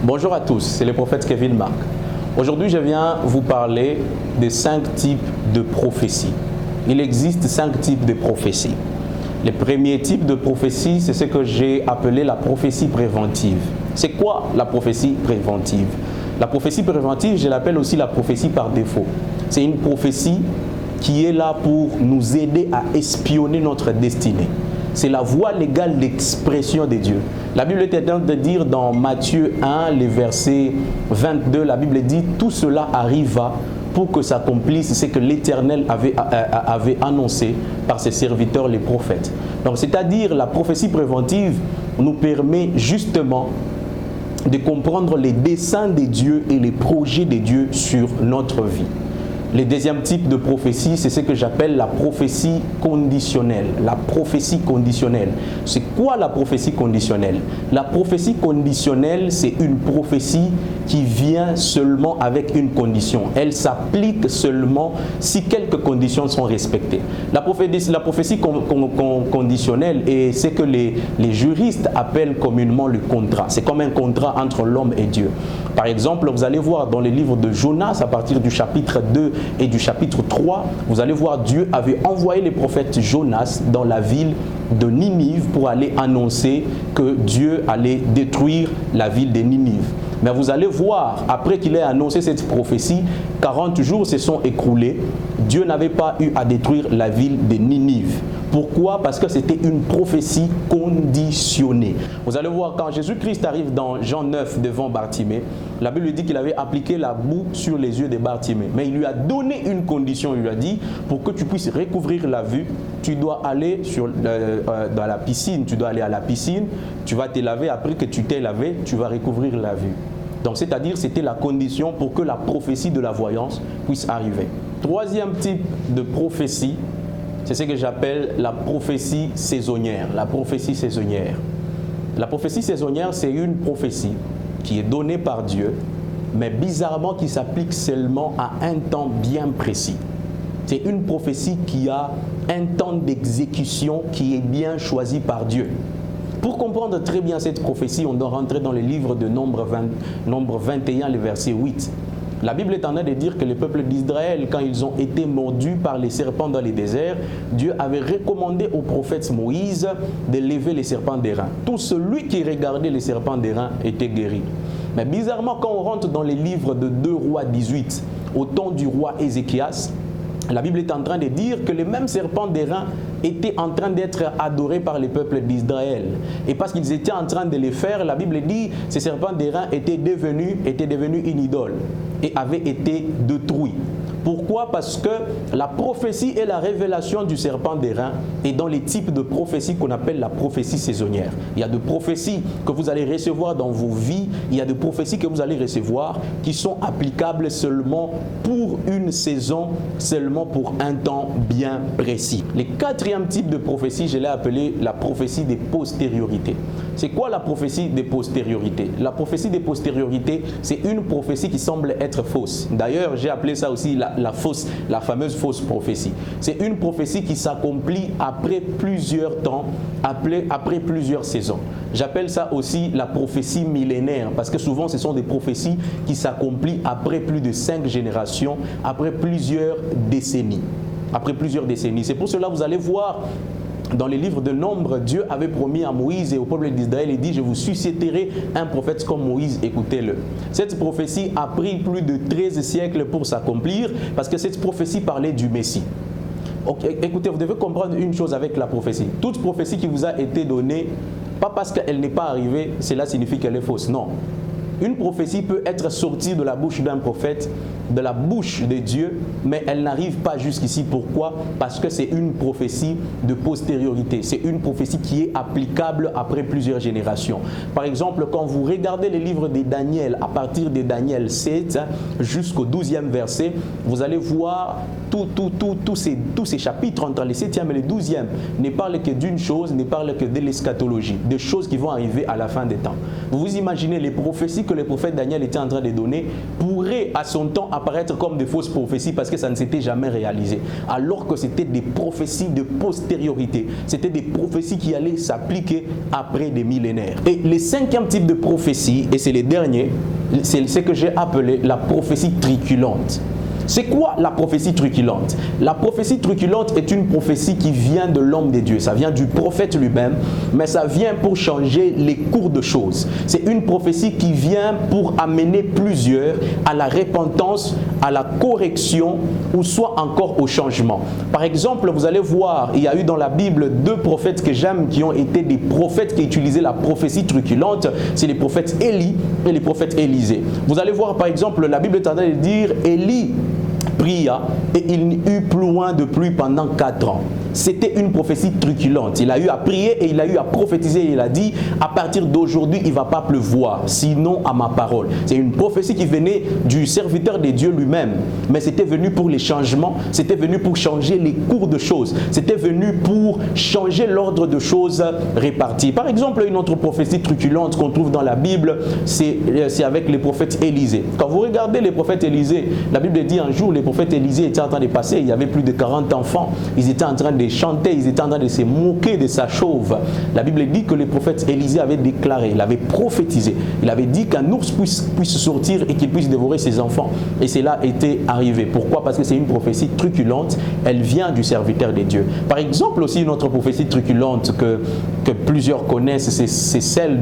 Bonjour à tous, c'est le prophète Kevin Mark. Aujourd'hui, je viens vous parler des 5 types de prophéties. Il existe 5 types de prophéties. Le premier type de prophétie, c'est ce que j'ai appelé la prophétie préventive. C'est quoi la prophétie préventive? La prophétie préventive, je l'appelle aussi la prophétie par défaut. C'est une prophétie qui est là pour nous aider à espionner notre destinée. C'est la voie légale d'expression de Dieu. La Bible est en train de dire dans Matthieu 1, le verset 22, la Bible dit « Tout cela arriva pour que s'accomplisse ce que l'Éternel avait annoncé par ses serviteurs les prophètes. » Donc, c'est-à-dire la prophétie préventive nous permet justement de comprendre les desseins de Dieu et les projets de Dieu sur notre vie. Le deuxième type de prophétie, c'est ce que j'appelle la prophétie conditionnelle. La prophétie conditionnelle. C'est quoi la prophétie conditionnelle? La prophétie conditionnelle, c'est une prophétie qui vient seulement avec une condition. Elle s'applique seulement si quelques conditions sont respectées. La prophétie conditionnelle est ce que les juristes appellent communément le contrat. C'est comme un contrat entre l'homme et Dieu. Par exemple, vous allez voir dans les livres de Jonas, à partir du chapitre 2 et du chapitre 3, vous allez voir Dieu avait envoyé le prophète Jonas dans la ville de Ninive pour aller annoncer que Dieu allait détruire la ville de Ninive. Mais vous allez voir, après qu'il ait annoncé cette prophétie, 40 jours se sont écoulés. Dieu n'avait pas eu à détruire la ville de Ninive. Pourquoi? Parce que c'était une prophétie conditionnée. Vous allez voir, quand Jésus-Christ arrive dans Jean 9 devant Bartimée, la Bible dit qu'il avait appliqué la boue sur les yeux de Bartimée. Mais il lui a donné une condition. Il lui a dit, pour que tu puisses recouvrir la vue, tu dois aller dans la piscine. Tu dois aller à la piscine, tu vas te laver. Après que tu t'es lavé, tu vas recouvrir la vue. Donc, c'est-à-dire, c'était la condition pour que la prophétie de la voyance puisse arriver. Troisième type de prophétie, c'est ce que j'appelle la prophétie saisonnière. La prophétie saisonnière. La prophétie saisonnière, c'est une prophétie qui est donnée par Dieu, mais bizarrement qui s'applique seulement à un temps bien précis. C'est une prophétie qui a un temps d'exécution qui est bien choisi par Dieu. Pour comprendre très bien cette prophétie, on doit rentrer dans le livre de Nombre 21, le verset 8. La Bible est en train de dire que le peuple d'Israël, quand ils ont été mordus par les serpents dans les déserts, Dieu avait recommandé au prophète Moïse de lever les serpents d'airain. Tout celui qui regardait les serpents d'airain était guéri. Mais bizarrement, quand on rentre dans les livres de 2 Rois 18, au temps du roi Ézéchias, la Bible est en train de dire que les mêmes serpents d'airain étaient en train d'être adorés par le peuple d'Israël. Et parce qu'ils étaient en train de les faire, la Bible dit que ces serpents d'airain étaient devenus une idole et avaient été détruits. Pourquoi? Parce que la prophétie et la révélation du serpent d'airain est dans les types de prophéties qu'on appelle la prophétie saisonnière. Il y a des prophéties que vous allez recevoir dans vos vies, il y a des prophéties que vous allez recevoir qui sont applicables seulement pour une saison, seulement pour un temps bien précis. Le quatrième type de prophétie, je l'ai appelé la prophétie des postériorités. C'est quoi la prophétie des postériorités? La prophétie des postériorités, c'est une prophétie qui semble être fausse. D'ailleurs, j'ai appelé ça aussi la fameuse fausse prophétie. C'est une prophétie qui s'accomplit après plusieurs temps, après plusieurs saisons. J'appelle ça aussi la prophétie millénaire, parce que souvent ce sont des prophéties qui s'accomplissent après plus de 5 générations, après plusieurs décennies. C'est pour cela que vous allez voir dans les livres de Nombre, Dieu avait promis à Moïse et au peuple d'Israël, il dit, je vous susciterai un prophète comme Moïse, écoutez-le. Cette prophétie a pris plus de 13 siècles pour s'accomplir, parce que cette prophétie parlait du Messie. Okay, écoutez, vous devez comprendre une chose avec la prophétie. Toute prophétie qui vous a été donnée, pas parce qu'elle n'est pas arrivée, cela signifie qu'elle est fausse, non. Une prophétie peut être sortie de la bouche d'un prophète, de la bouche de Dieu, mais elle n'arrive pas jusqu'ici. Pourquoi? Parce que c'est une prophétie de postériorité. C'est une prophétie qui est applicable après plusieurs générations. Par exemple, quand vous regardez les livres de Daniel, à partir de Daniel 7 jusqu'au 12e verset, vous allez voir tous ces chapitres entre le 7e et le 12e ne parlent que d'une chose, ne parlent que de l'eschatologie, des choses qui vont arriver à la fin des temps. Vous vous imaginez les prophéties que le prophète Daniel était en train de donner pourraient à son temps apparaître comme des fausses prophéties parce que ça ne s'était jamais réalisé. Alors que c'était des prophéties de postériorité. C'était des prophéties qui allaient s'appliquer après des millénaires. Et le 5e type de prophétie, et c'est le dernier, c'est ce que j'ai appelé la prophétie truculente. C'est quoi la prophétie truculente? La prophétie truculente est une prophétie qui vient de l'homme de Dieu. Ça vient du prophète lui-même, mais ça vient pour changer les cours de choses. C'est une prophétie qui vient pour amener plusieurs à la repentance, à la correction ou soit encore au changement. Par exemple, vous allez voir, il y a eu dans la Bible 2 prophètes que j'aime qui ont été des prophètes qui utilisaient la prophétie truculente. C'est les prophètes Élie et les prophètes Élisée. Vous allez voir par exemple, la Bible est en train de dire Élie pria et il n'y eut plus loin de pluie pendant 4 ans. C'était une prophétie truculente. Il a eu à prier et il a eu à prophétiser. Et il a dit, à partir d'aujourd'hui, il ne va pas pleuvoir, sinon à ma parole. C'est une prophétie qui venait du serviteur de Dieu lui-même. Mais c'était venu pour les changements, c'était venu pour changer les cours de choses. C'était venu pour changer l'ordre de choses réparties. Par exemple, une autre prophétie truculente qu'on trouve dans la Bible, c'est avec les prophètes Élisée. Quand vous regardez les prophètes Élisée, la Bible dit un jour, les prophètes Élisée étaient en train de passer, il y avait plus de 40 enfants, ils étaient en train de chanter, ils étaient en train de se moquer de sa chauve. La Bible dit que le prophète Élisée avait déclaré, il avait prophétisé, il avait dit qu'un ours puisse sortir et qu'il puisse dévorer ses enfants. Et cela était arrivé. Pourquoi? Parce que c'est une prophétie truculente, elle vient du serviteur de Dieu. Par exemple, aussi une autre prophétie truculente que plusieurs connaissent, c'est celle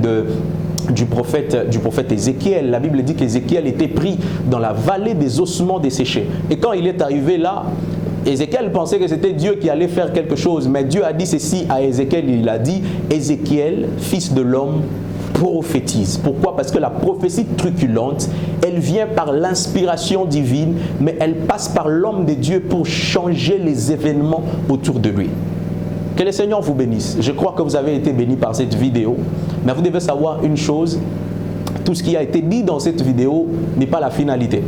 du prophète Ézéchiel. La Bible dit qu'Ézéchiel était pris dans la vallée des ossements desséchés. Et quand il est arrivé là, Ézéchiel pensait que c'était Dieu qui allait faire quelque chose, mais Dieu a dit ceci à Ézéchiel, il a dit, Ézéchiel, fils de l'homme, prophétise. Pourquoi? Parce que la prophétie truculente, elle vient par l'inspiration divine, mais elle passe par l'homme de Dieu pour changer les événements autour de lui. Que le Seigneur vous bénisse. Je crois que vous avez été bénis par cette vidéo, mais vous devez savoir une chose, tout ce qui a été dit dans cette vidéo n'est pas la finalité.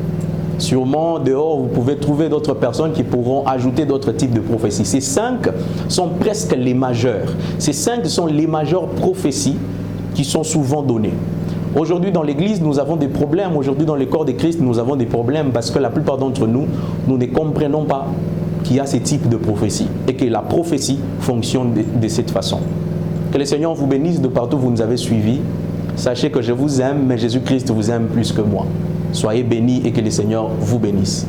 Sûrement, dehors, vous pouvez trouver d'autres personnes qui pourront ajouter d'autres types de prophéties. Ces 5 sont presque les majeures. Ces 5 sont les majeures prophéties qui sont souvent données. Aujourd'hui, dans l'Église, nous avons des problèmes. Aujourd'hui, dans le corps de Christ, nous avons des problèmes parce que la plupart d'entre nous, nous ne comprenons pas qu'il y a ce type de prophétie et que la prophétie fonctionne de cette façon. Que le Seigneur vous bénisse de partout où vous nous avez suivis. Sachez que je vous aime, mais Jésus-Christ vous aime plus que moi. Soyez bénis et que le Seigneur vous bénisse.